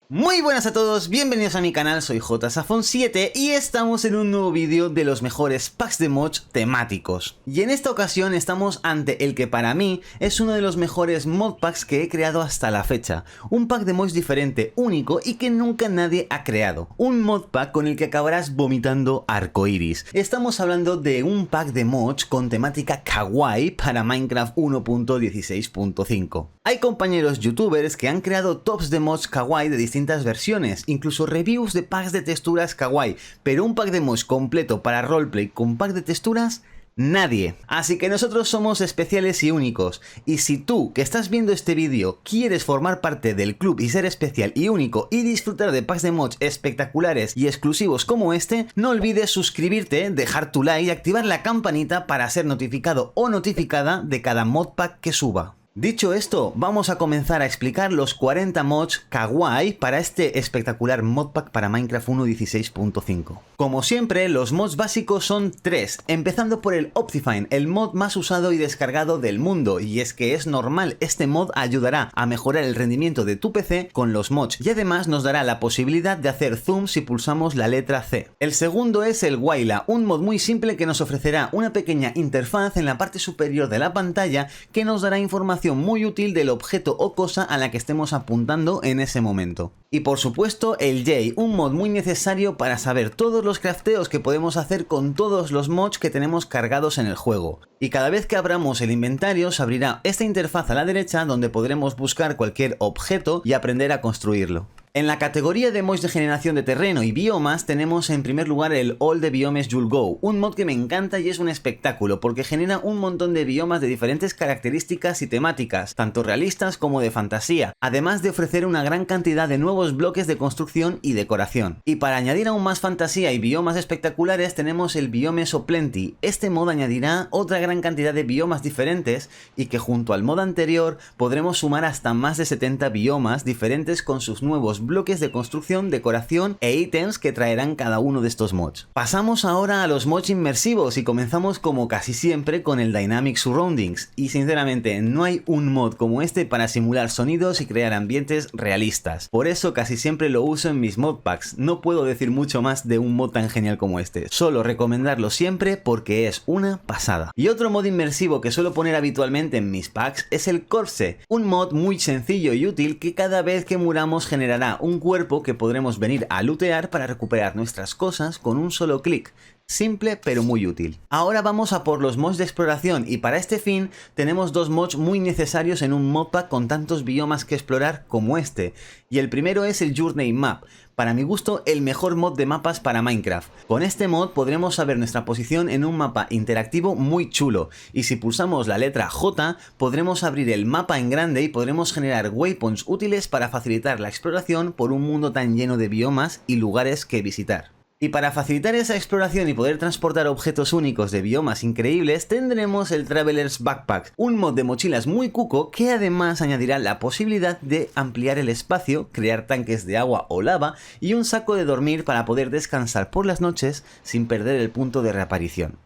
Muy buenas a todos, bienvenidos a mi canal, soy JSafon7 y estamos en un nuevo vídeo de los mejores packs de mods temáticos. Y en esta ocasión estamos ante el que para mí es uno de los mejores mod packs que he creado hasta la fecha. Un pack de mods diferente, único y que nunca nadie ha creado. Un mod pack con el que acabarás vomitando arcoiris. Estamos hablando de un pack de mods con temática kawaii para Minecraft 1.16.5. Hay compañeros youtubers que han creado tops de mods kawaii de distintas versiones, incluso reviews de packs de texturas kawaii, pero un pack de mods completo para roleplay con pack de texturas, nadie. Así que nosotros somos especiales y únicos, y si tú que estás viendo este vídeo quieres formar parte del club y ser especial y único y disfrutar de packs de mods espectaculares y exclusivos como este, no olvides suscribirte, dejar tu like y activar la campanita para ser notificado o notificada de cada mod pack que suba. Dicho esto, vamos a comenzar a explicar los 40 mods kawaii para este espectacular modpack para Minecraft 1.16.5. Como siempre, los mods básicos son 3, empezando por el Optifine, el mod más usado y descargado del mundo, y es que es normal, este mod ayudará a mejorar el rendimiento de tu PC con los mods, y además nos dará la posibilidad de hacer zoom si pulsamos la letra C. El segundo es el Waila, un mod muy simple que nos ofrecerá una pequeña interfaz en la parte superior de la pantalla que nos dará información muy útil del objeto o cosa a la que estemos apuntando en ese momento. Y por supuesto el Jay, un mod muy necesario para saber todos los crafteos que podemos hacer con todos los mods que tenemos cargados en el juego. Y cada vez que abramos el inventario se abrirá esta interfaz a la derecha donde podremos buscar cualquier objeto y aprender a construirlo. En la categoría de mods de generación de terreno y biomas tenemos en primer lugar el All the Biomes You'll Go, un mod que me encanta y es un espectáculo porque genera un montón de biomas de diferentes características y temáticas, tanto realistas como de fantasía, además de ofrecer una gran cantidad de nuevos bloques de construcción y decoración. Y para añadir aún más fantasía y biomas espectaculares tenemos el Biomes O'Plenty. Este mod añadirá otra gran cantidad de biomas diferentes y que junto al mod anterior podremos sumar hasta más de 70 biomas diferentes con sus nuevos bloques de construcción, decoración e ítems que traerán cada uno de estos mods. Pasamos ahora a los mods inmersivos y comenzamos como casi siempre con el Dynamic Surroundings, y sinceramente no hay un mod como este para simular sonidos y crear ambientes realistas. Por eso casi siempre lo uso en mis modpacks, no puedo decir mucho más de un mod tan genial como este, solo recomendarlo siempre porque es una pasada. Y otro mod inmersivo que suelo poner habitualmente en mis packs es el Corpse, un mod muy sencillo y útil que cada vez que muramos generará un cuerpo que podremos venir a lootear para recuperar nuestras cosas con un solo clic. Simple pero muy útil. Ahora vamos a por los mods de exploración y para este fin tenemos dos mods muy necesarios en un modpack con tantos biomas que explorar como este. Y el primero es el Journey Map. Para mi gusto, el mejor mod de mapas para Minecraft. Con este mod podremos saber nuestra posición en un mapa interactivo muy chulo, y si pulsamos la letra J podremos abrir el mapa en grande y podremos generar waypoints útiles para facilitar la exploración por un mundo tan lleno de biomas y lugares que visitar. Y para facilitar esa exploración y poder transportar objetos únicos de biomas increíbles, tendremos el Traveler's Backpack, un mod de mochilas muy cuco que además añadirá la posibilidad de ampliar el espacio, crear tanques de agua o lava y un saco de dormir para poder descansar por las noches sin perder el punto de reaparición.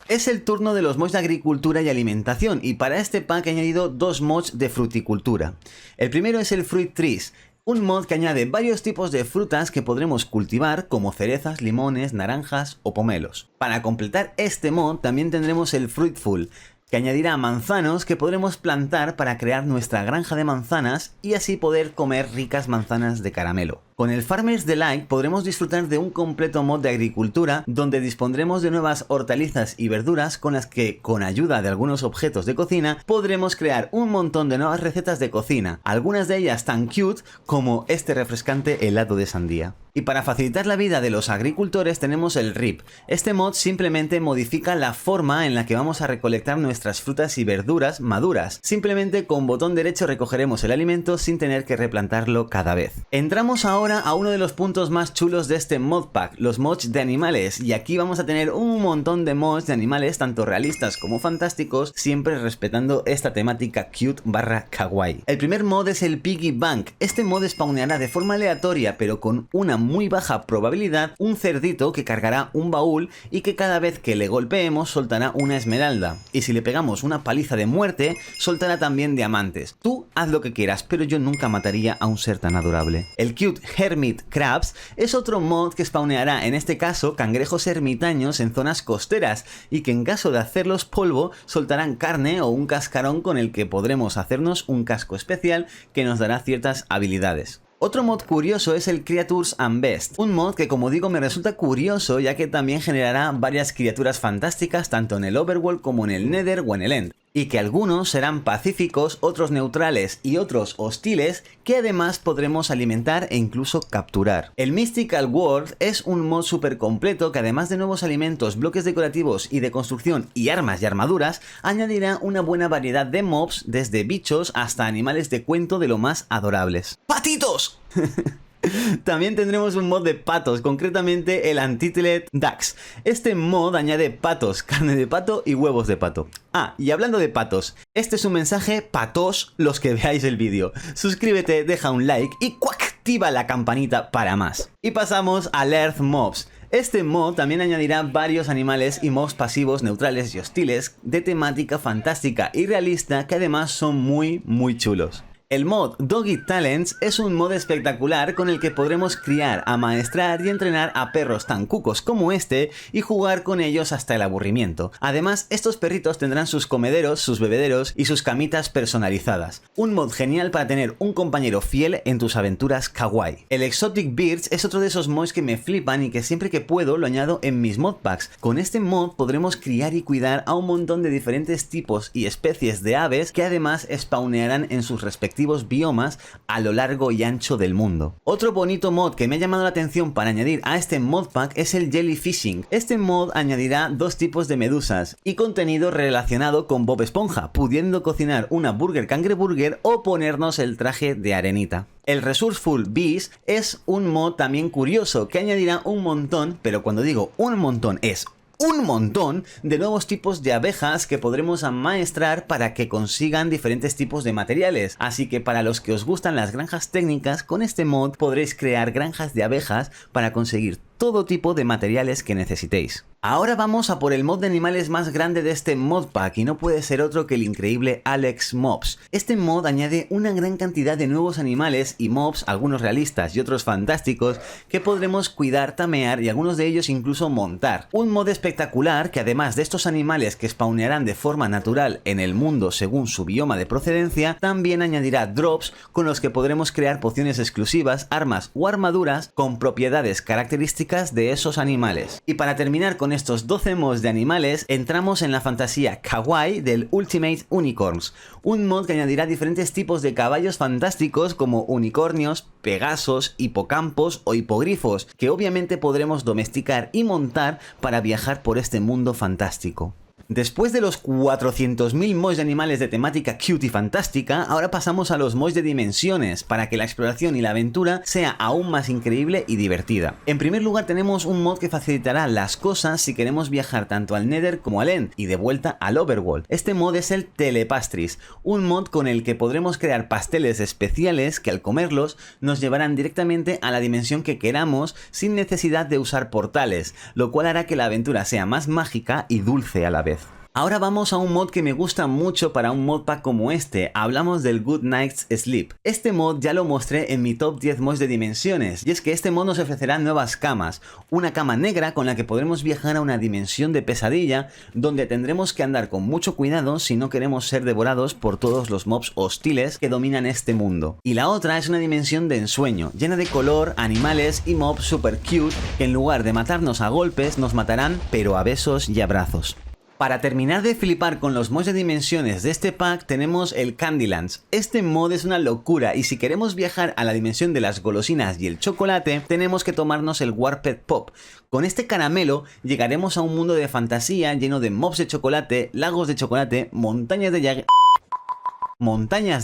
Es el turno de los mods de agricultura y alimentación, y para este pack he añadido dos mods de fruticultura. El primero es el Fruit Trees, un mod que añade varios tipos de frutas que podremos cultivar como cerezas, limones, naranjas o pomelos. Para completar este mod también tendremos el Fruitful, que añadirá manzanos que podremos plantar para crear nuestra granja de manzanas y así poder comer ricas manzanas de caramelo. Con el Farmer's Delight podremos disfrutar de un completo mod de agricultura donde dispondremos de nuevas hortalizas y verduras con las que, con ayuda de algunos objetos de cocina, podremos crear un montón de nuevas recetas de cocina, algunas de ellas tan cute como este refrescante helado de sandía. Y para facilitar la vida de los agricultores tenemos el RIP. Este mod simplemente modifica la forma en la que vamos a recolectar nuestras frutas y verduras maduras. Simplemente con botón derecho recogeremos el alimento sin tener que replantarlo cada vez. Entramos ahora a uno de los puntos más chulos de este modpack, los mods de animales. Y aquí vamos a tener un montón de mods de animales, tanto realistas como fantásticos, siempre respetando esta temática cute / kawaii. El primer mod es el Piggy Bank. Este mod spawneará de forma aleatoria, pero con una muy baja probabilidad, un cerdito que cargará un baúl y que cada vez que le golpeemos soltará una esmeralda. Y si le pegamos una paliza de muerte, soltará también diamantes. Tú haz lo que quieras, pero yo nunca mataría a un ser tan adorable. El Cute Hermit Crabs es otro mod que spawneará, en este caso, cangrejos ermitaños en zonas costeras y que en caso de hacerlos polvo soltarán carne o un cascarón con el que podremos hacernos un casco especial que nos dará ciertas habilidades. Otro mod curioso es el Creatures and Best, un mod que como digo me resulta curioso ya que también generará varias criaturas fantásticas tanto en el Overworld como en el Nether o en el End, y que algunos serán pacíficos, otros neutrales y otros hostiles que además podremos alimentar e incluso capturar. El Mystical World es un mod súper completo que además de nuevos alimentos, bloques decorativos y de construcción y armas y armaduras, añadirá una buena variedad de mobs desde bichos hasta animales de cuento de lo más adorables. ¡Patitos! También tendremos un mod de patos, concretamente el Untitled Ducks. Este mod añade patos, carne de pato y huevos de pato. Ah, y hablando de patos, este es un mensaje patos los que veáis el vídeo. Suscríbete, deja un like y activa la campanita para más. Y pasamos al Earth Mobs. Este mod también añadirá varios animales y mobs pasivos, neutrales y hostiles de temática fantástica y realista que además son muy chulos. El mod Doggy Talents es un mod espectacular con el que podremos criar, amaestrar y entrenar a perros tan cucos como este y jugar con ellos hasta el aburrimiento. Además, estos perritos tendrán sus comederos, sus bebederos y sus camitas personalizadas. Un mod genial para tener un compañero fiel en tus aventuras kawaii. El Exotic Birds es otro de esos mods que me flipan y que siempre que puedo lo añado en mis modpacks. Con este mod podremos criar y cuidar a un montón de diferentes tipos y especies de aves que además spawnearán en sus respectivos biomas a lo largo y ancho del mundo. Otro bonito mod que me ha llamado la atención para añadir a este modpack es el Jellyfishing. Este mod añadirá dos tipos de medusas y contenido relacionado con Bob Esponja, pudiendo cocinar una burger cangreburger o ponernos el traje de Arenita. El Resourceful Bees es un mod también curioso que añadirá un montón, pero cuando digo un montón es un montón de nuevos tipos de abejas que podremos amaestrar para que consigan diferentes tipos de materiales. Así que para los que os gustan las granjas técnicas, con este mod podréis crear granjas de abejas para conseguir todo tipo de materiales que necesitéis. Ahora vamos a por el mod de animales más grande de este modpack y no puede ser otro que el increíble Alex Mobs. Este mod añade una gran cantidad de nuevos animales y mobs, algunos realistas y otros fantásticos, que podremos cuidar, tamear y algunos de ellos incluso montar. Un mod espectacular que además de estos animales que spawnearán de forma natural en el mundo según su bioma de procedencia, también añadirá drops con los que podremos crear pociones exclusivas, armas o armaduras con propiedades características de esos animales. Y para terminar con estos 12 mods de animales, entramos en la fantasía kawaii del Ultimate Unicorns, un mod que añadirá diferentes tipos de caballos fantásticos como unicornios, pegasos, hipocampos o hipogrifos, que obviamente podremos domesticar y montar para viajar por este mundo fantástico. Después de los 400.000 mods de animales de temática cute y fantástica, ahora pasamos a los mods de dimensiones, para que la exploración y la aventura sea aún más increíble y divertida. En primer lugar tenemos un mod que facilitará las cosas si queremos viajar tanto al Nether como al End, y de vuelta al Overworld. Este mod es el Telepastries, un mod con el que podremos crear pasteles especiales que al comerlos nos llevarán directamente a la dimensión que queramos sin necesidad de usar portales, lo cual hará que la aventura sea más mágica y dulce a la vez. Ahora vamos a un mod que me gusta mucho para un modpack como este. Hablamos del Good Night's Sleep. Este mod ya lo mostré en mi top 10 mods de dimensiones, y es que este mod nos ofrecerá nuevas camas. Una cama negra con la que podremos viajar a una dimensión de pesadilla, donde tendremos que andar con mucho cuidado si no queremos ser devorados por todos los mobs hostiles que dominan este mundo. Y la otra es una dimensión de ensueño, llena de color, animales y mobs super cute que en lugar de matarnos a golpes nos matarán pero a besos y abrazos. Para terminar de flipar con los mods de dimensiones de este pack tenemos el Candylands. Este mod es una locura y si queremos viajar a la dimensión de las golosinas y el chocolate tenemos que tomarnos el Warped Pop. Con este caramelo llegaremos a un mundo de fantasía lleno de mobs de chocolate, lagos de chocolate, montañas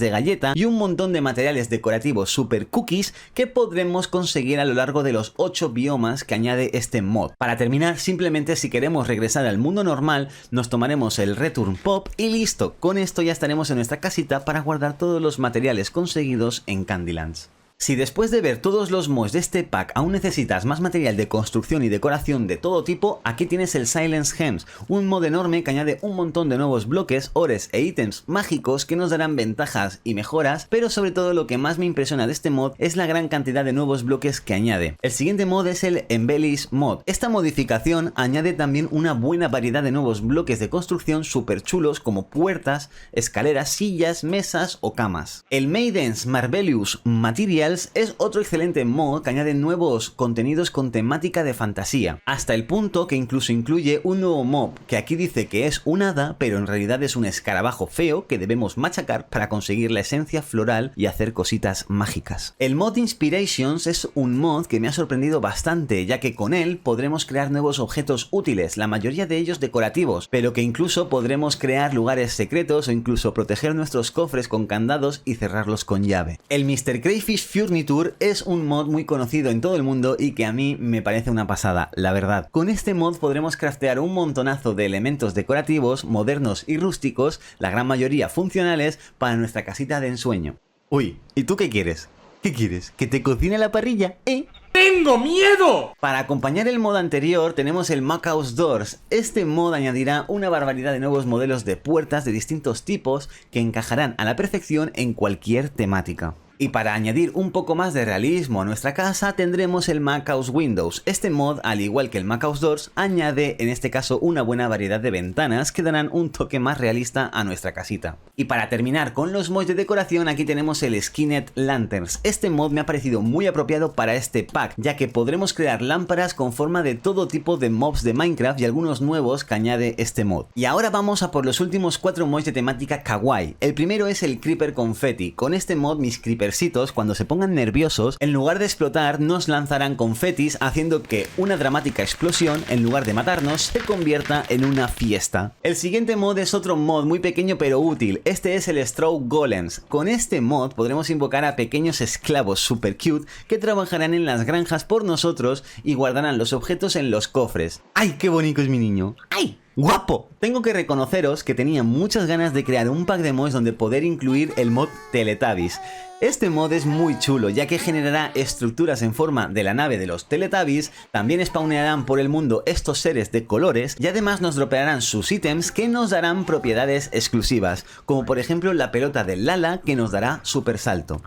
de galleta y un montón de materiales decorativos super cookies que podremos conseguir a lo largo de los 8 biomas que añade este mod. Para terminar, simplemente si queremos regresar al mundo normal, nos tomaremos el Return Pop y listo, con esto ya estaremos en nuestra casita para guardar todos los materiales conseguidos en Candylands. Si después de ver todos los mods de este pack aún necesitas más material de construcción y decoración de todo tipo, aquí tienes el Silence Gems, un mod enorme que añade un montón de nuevos bloques, ores e ítems mágicos que nos darán ventajas y mejoras, pero sobre todo lo que más me impresiona de este mod es la gran cantidad de nuevos bloques que añade. El siguiente mod es el Embellish mod. Esta modificación añade también una buena variedad de nuevos bloques de construcción súper chulos como puertas, escaleras, sillas, mesas o camas. El Maiden's Marvelous Material es otro excelente mod que añade nuevos contenidos con temática de fantasía, hasta el punto que incluso incluye un nuevo mob que aquí dice que es un hada, pero en realidad es un escarabajo feo que debemos machacar para conseguir la esencia floral y hacer cositas mágicas. El mod Inspirations es un mod que me ha sorprendido bastante, ya que con él podremos crear nuevos objetos útiles, la mayoría de ellos decorativos, pero que incluso podremos crear lugares secretos o incluso proteger nuestros cofres con candados y cerrarlos con llave. El Mr. Crayfish Furniture es un mod muy conocido en todo el mundo y que a mí me parece una pasada, la verdad. Con este mod podremos craftear un montonazo de elementos decorativos, modernos y rústicos, la gran mayoría funcionales, para nuestra casita de ensueño. Uy, ¿y tú qué quieres? ¿Qué quieres? ¿Que te cocine la parrilla? ¡Tengo miedo! Para acompañar el mod anterior tenemos el Macaus Doors. Este mod añadirá una barbaridad de nuevos modelos de puertas de distintos tipos que encajarán a la perfección en cualquier temática. Y para añadir un poco más de realismo a nuestra casa tendremos el Macaus Windows. Este mod, al igual que el Macaus Doors, añade en este caso una buena variedad de ventanas que darán un toque más realista a nuestra casita. Y para terminar con los mods de decoración, aquí tenemos el Skinnet Lanterns. Este mod me ha parecido muy apropiado para este pack, ya que podremos crear lámparas con forma de todo tipo de mobs de Minecraft y algunos nuevos que añade este mod. Y ahora vamos a por los últimos 4 mods de temática kawaii. El primero es el Creeper Confetti. Con este mod mis creepers cuando se pongan nerviosos, en lugar de explotar, nos lanzarán confetis, haciendo que una dramática explosión, en lugar de matarnos, se convierta en una fiesta. El siguiente mod es otro mod muy pequeño pero útil. Este es el Straw Golems. Con este mod podremos invocar a pequeños esclavos super cute que trabajarán en las granjas por nosotros y guardarán los objetos en los cofres. ¡Ay, qué bonito es mi niño! ¡Ay! ¡Guapo! Tengo que reconoceros que tenía muchas ganas de crear un pack de mods donde poder incluir el mod Teletubbies. Este mod es muy chulo, ya que generará estructuras en forma de la nave de los Teletubbies, también spawnearán por el mundo estos seres de colores y además nos dropearán sus ítems que nos darán propiedades exclusivas, como por ejemplo la pelota de Lala que nos dará super salto.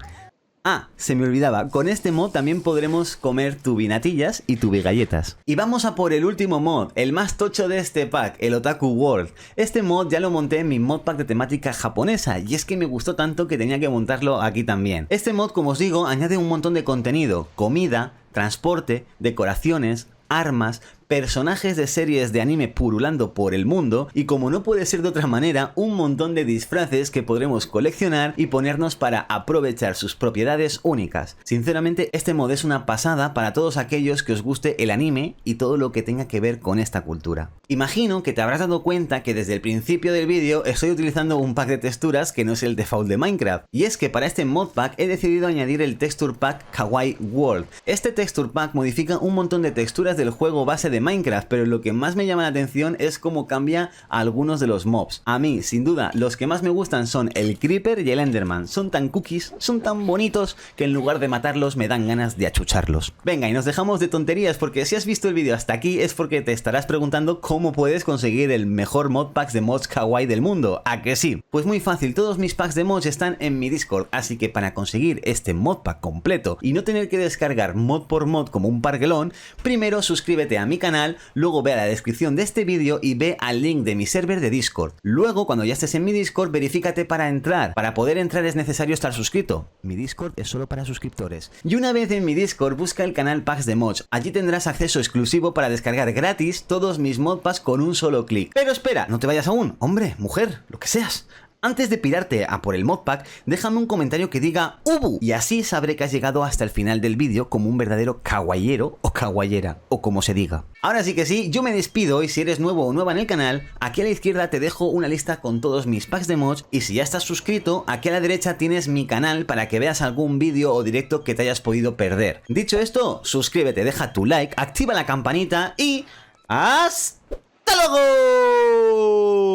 Ah, se me olvidaba, con este mod también podremos comer tubinatillas y tubigalletas. Y vamos a por el último mod, el más tocho de este pack, el Otaku World. Este mod ya lo monté en mi modpack de temática japonesa y es que me gustó tanto que tenía que montarlo aquí también. Este mod, como os digo, añade un montón de contenido, comida, transporte, decoraciones, armas, personajes de series de anime purulando por el mundo y, como no puede ser de otra manera, un montón de disfraces que podremos coleccionar y ponernos para aprovechar sus propiedades únicas. Sinceramente, este mod es una pasada para todos aquellos que os guste el anime y todo lo que tenga que ver con esta cultura. Imagino que te habrás dado cuenta que desde el principio del vídeo estoy utilizando un pack de texturas que no es el default de Minecraft, y es que para este modpack he decidido añadir el Texture Pack Kawaii World. Este Texture Pack modifica un montón de texturas del juego base de Minecraft, pero lo que más me llama la atención es cómo cambia a algunos de los mobs. A mí, sin duda, los que más me gustan son el Creeper y el Enderman. Son tan cookies, son tan bonitos, que en lugar de matarlos me dan ganas de achucharlos. Venga, y nos dejamos de tonterías, porque si has visto el vídeo hasta aquí es porque te estarás preguntando cómo puedes conseguir el mejor modpack de mods kawaii del mundo. ¿A que sí? Pues muy fácil, todos mis packs de mods están en mi Discord, así que para conseguir este modpack completo y no tener que descargar mod por mod como un parguelón, primero suscríbete a mi canal, luego ve a la descripción de este vídeo y ve al link de mi server de Discord. Luego, cuando ya estés en mi Discord, verifícate para entrar. Para poder entrar es necesario estar suscrito. Mi Discord es solo para suscriptores. Y una vez en mi Discord, busca el canal Packs de Mods. Allí tendrás acceso exclusivo para descargar gratis todos mis modpacks con un solo clic. Pero espera, no te vayas aún, hombre, mujer, lo que seas. Antes de pirarte a por el modpack, déjame un comentario que diga UBU y así sabré que has llegado hasta el final del vídeo como un verdadero kawaiero o kawaiera, o como se diga. Ahora sí que sí, yo me despido y si eres nuevo o nueva en el canal, aquí a la izquierda te dejo una lista con todos mis packs de mods y si ya estás suscrito, aquí a la derecha tienes mi canal para que veas algún vídeo o directo que te hayas podido perder. Dicho esto, suscríbete, deja tu like, activa la campanita y ¡hasta luego!